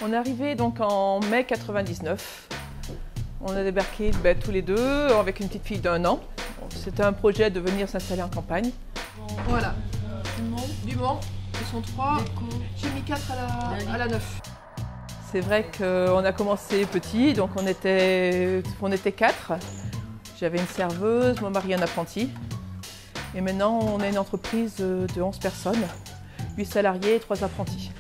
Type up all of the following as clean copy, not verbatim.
On est arrivé donc en mai 99. On a débarqué tous les deux avec une petite fille d'1 an. C'était un projet de venir s'installer en campagne. Voilà, du Mans, ils sont 3. J'ai mis 4 à la 9. C'est vrai qu'on a commencé petit, donc on était 4. J'avais une serveuse, mon mari un apprenti. Et maintenant, on a une entreprise de 11 personnes, 8 salariés et 3 apprentis.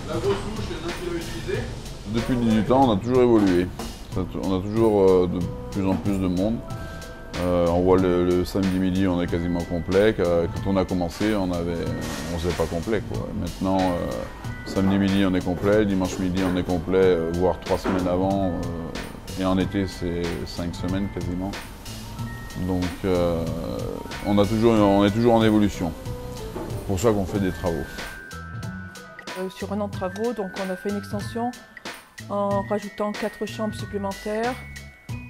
La grosse souche, il y en a qui l'a utilisée. Depuis 18 ans, on a toujours évolué. On a toujours de plus en plus de monde. On voit le samedi midi, on est quasiment complet. Quand on a commencé, on faisait pas complet, quoi. Maintenant, samedi midi, on est complet. Dimanche midi, on est complet, voire 3 semaines avant. Et en été, c'est 5 semaines quasiment. Donc, on est toujours en évolution. C'est pour ça qu'on fait des travaux. Sur 1 an de travaux, donc on a fait une extension en rajoutant 4 chambres supplémentaires.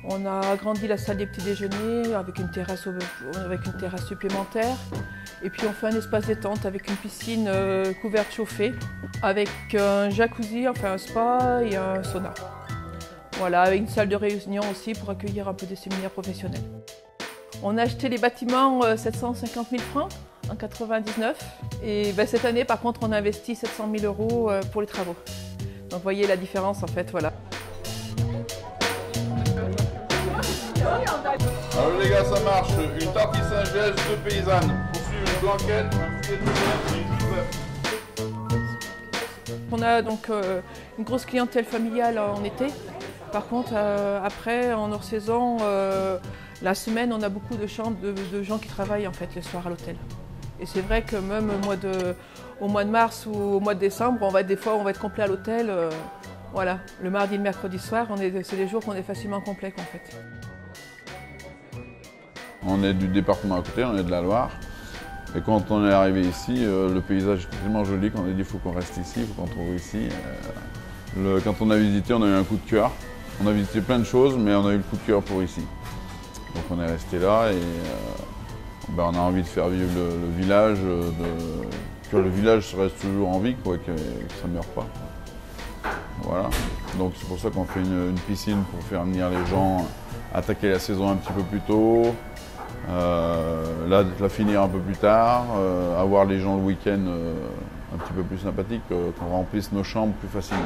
On a agrandi la salle des petits déjeuners avec une terrasse supplémentaire. Et puis on fait un espace détente avec une piscine couverte chauffée, avec un jacuzzi, enfin un spa et un sauna. Voilà, avec une salle de réunion aussi pour accueillir un peu des séminaires professionnels. On a acheté les bâtiments 750 000 francs en 99. Et cette année, par contre, on a investi 700 000 euros pour les travaux. Donc vous voyez la différence en fait, voilà. Alors les gars, ça marche. Une tartine Saint-Gilles, 2 paysannes. Poursuivre une blanquette, un filet de viande et une bœuf. On a donc une grosse clientèle familiale en été. Par contre, après, en hors saison, la semaine, on a beaucoup de chambres de gens qui travaillent en fait le soir à l'hôtel. Et c'est vrai que même au mois de mars ou au mois de décembre, des fois on va être complet à l'hôtel. Voilà, le mardi et le mercredi soir, c'est des jours qu'on est facilement complet en fait. On est du département à côté, on est de la Loire. Et quand on est arrivé ici, le paysage était tellement joli qu'on a dit il faut qu'on reste ici, il faut qu'on trouve ici. Quand on a visité, on a eu un coup de cœur. On a visité plein de choses, mais on a eu le coup de cœur pour ici. Donc on est resté là et on a envie de faire vivre le village, que le village reste toujours en vie, quoi, que ça ne meure pas. Voilà. Donc c'est pour ça qu'on fait une piscine pour faire venir les gens, attaquer la saison un petit peu plus tôt, la finir un peu plus tard, avoir les gens le week-end un petit peu plus sympathiques, qu'on remplisse nos chambres plus facilement.